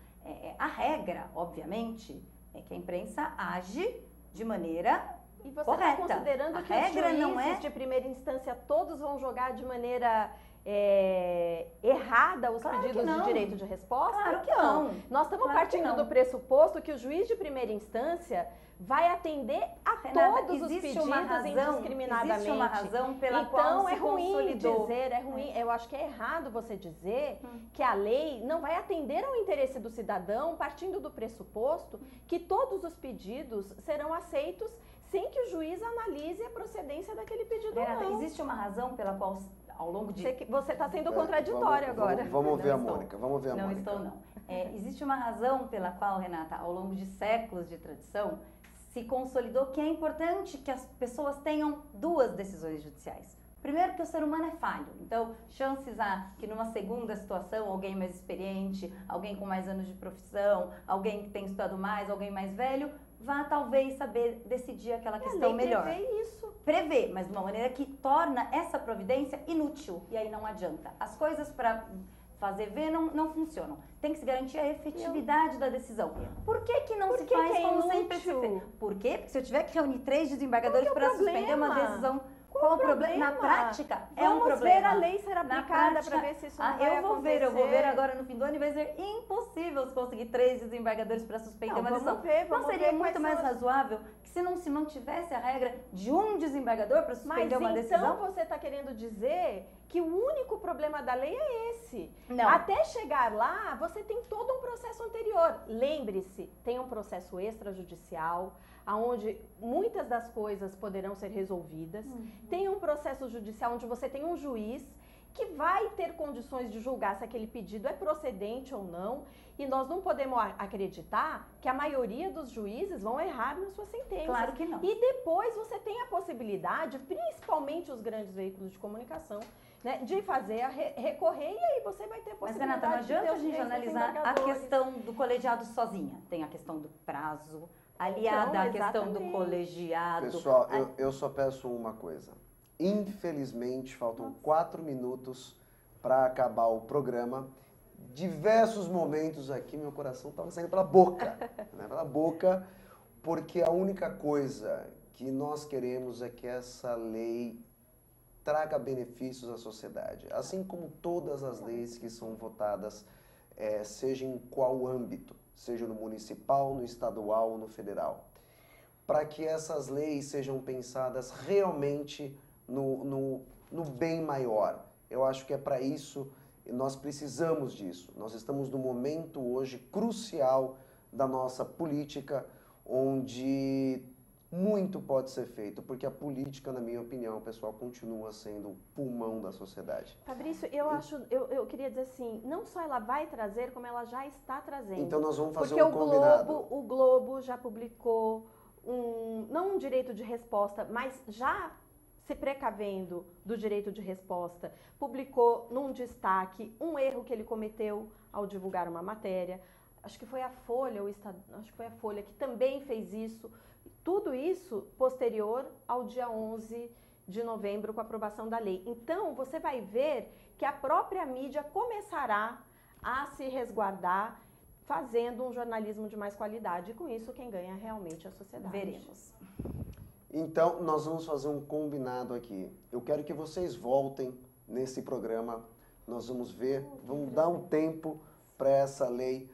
A regra, obviamente, é que a imprensa age de maneira correta. E você está considerando que os juízes de primeira instância todos vão jogar de maneira errada os pedidos de direito de resposta? Claro que não. Nós estamos partindo do pressuposto que o juiz de primeira instância vai atender a todos os pedidos indiscriminadamente. Existe uma razão pela qual se consolidou. É ruim, eu acho que é errado você dizer que a lei não vai atender ao interesse do cidadão partindo do pressuposto que todos os pedidos serão aceitos sem que o juiz analise a procedência daquele pedido ou não. Existe uma razão pela qual ao longo de... Você está sendo contraditório agora. Vamos ver a Mônica, Não estou, não. Existe uma razão pela qual, Renata, ao longo de séculos de tradição, se consolidou que é importante que as pessoas tenham duas decisões judiciais. Primeiro, que o ser humano é falho. Então, chances há que numa segunda situação, alguém mais experiente, alguém com mais anos de profissão, alguém que tem estudado mais, alguém mais velho, vá talvez saber decidir aquela questão melhor. Prevê isso. Prevê, mas de uma maneira que torna essa providência inútil. E aí não adianta. As coisas para fazer ver não funcionam. Tem que se garantir a efetividade da decisão. Por que não se faz como sempre se fez? Por quê? Porque se eu tiver que reunir 3 desembargadores para suspender uma decisão... Qual o problema? Na prática, é um problema. Vamos ver a lei ser aplicada para ver se isso não vai acontecer. Eu vou ver agora no fim do ano e vai ser impossível se conseguir 3 desembargadores para suspender uma decisão. Não seria muito mais razoável que se não se mantivesse a regra de um desembargador para suspender uma decisão? Então você está querendo dizer que o único problema da lei é esse. Não. Até chegar lá, você tem todo um processo anterior. Lembre-se, tem um processo extrajudicial, onde muitas das coisas poderão ser resolvidas. Tem um processo judicial onde você tem um juiz que vai ter condições de julgar se aquele pedido é procedente ou não. E nós não podemos acreditar que a maioria dos juízes vão errar nas suas sentenças. Claro que não. E depois você tem a possibilidade, principalmente os grandes veículos de comunicação, né, de fazer recorrer, e aí você vai ter possibilidade. Mas, Renata, não adianta a gente analisar a questão do colegiado sozinha. Tem a questão do prazo, aliada à questão do colegiado. Pessoal, eu só peço uma coisa. Infelizmente, faltam 4 minutos para acabar o programa. Diversos momentos aqui, meu coração estava saindo pela boca. Né? Pela boca, porque a única coisa que nós queremos é que essa lei traga benefícios à sociedade. Assim como todas as leis que são votadas, seja em qual âmbito, seja no municipal, no estadual ou no federal. Para que essas leis sejam pensadas realmente no bem maior. Eu acho que é para isso, e nós precisamos disso. Nós estamos num momento hoje crucial da nossa política, onde muito pode ser feito, porque a política, na minha opinião, pessoal, continua sendo o pulmão da sociedade. Fabrício, eu queria dizer assim, não só ela vai trazer, como ela já está trazendo. Então nós vamos fazer porque um combinado. O Globo já publicou não um direito de resposta, mas já se precavendo do direito de resposta, publicou num destaque um erro que ele cometeu ao divulgar uma matéria. Acho que foi a Folha, acho que foi a Folha que também fez isso. Tudo isso posterior ao dia 11 de novembro com a aprovação da lei. Então, você vai ver que a própria mídia começará a se resguardar, fazendo um jornalismo de mais qualidade. E com isso, quem ganha realmente é a sociedade. Veremos. Então, nós vamos fazer um combinado aqui. Eu quero que vocês voltem nesse programa. Nós vamos ver, vamos dar um tempo para essa lei,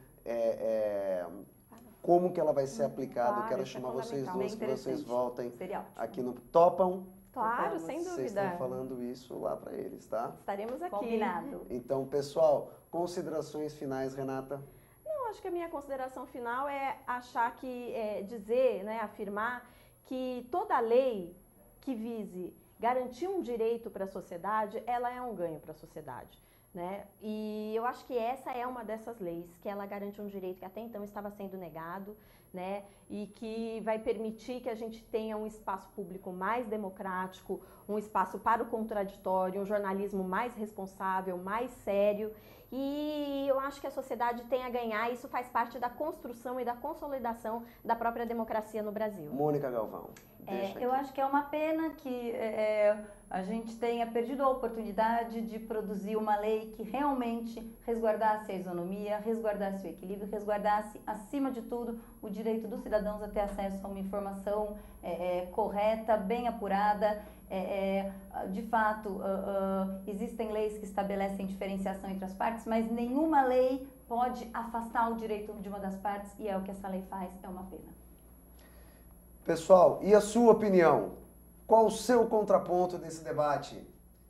como que ela vai ser aplicada. Claro, Quero isso é chamar vocês fundamental. duas, que vocês Interessante. voltem Seria ótimo. aqui no Topam. Claro, sem Vocês dúvida. estão falando isso lá para eles, tá? Estaremos aqui. Combinado. Então, pessoal, considerações finais, Renata? Eu acho que a minha consideração final é achar que, dizer, né, afirmar que toda lei que vise garantir um direito para a sociedade, ela é um ganho para a sociedade, né? E eu acho que essa é uma dessas leis, que ela garante um direito que até então estava sendo negado, né? E que vai permitir que a gente tenha um espaço público mais democrático, um espaço para o contraditório, um jornalismo mais responsável, mais sério. E eu acho que a sociedade tem a ganhar, isso faz parte da construção e da consolidação da própria democracia no Brasil. Mônica Galvão. Eu acho que é uma pena que a gente tenha perdido a oportunidade de produzir uma lei que realmente resguardasse a isonomia, resguardasse o equilíbrio, resguardasse, acima de tudo, o direito dos cidadãos a ter acesso a uma informação correta, bem apurada. De fato, existem leis que estabelecem diferenciação entre as partes, mas nenhuma lei pode afastar o direito de uma das partes, e é o que essa lei faz, é uma pena. Pessoal, e a sua opinião? Qual o seu contraponto desse debate?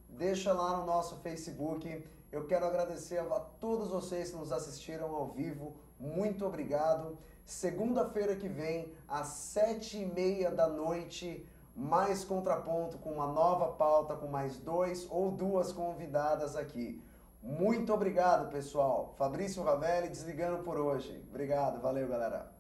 Deixa lá no nosso Facebook. Eu quero agradecer a todos vocês que nos assistiram ao vivo. Muito obrigado. Segunda-feira que vem, às 7h30 da noite, mais contraponto com uma nova pauta, com mais 2 ou 2 convidadas aqui. Muito obrigado, pessoal. Fabrício Ravelli desligando por hoje. Obrigado, valeu, galera.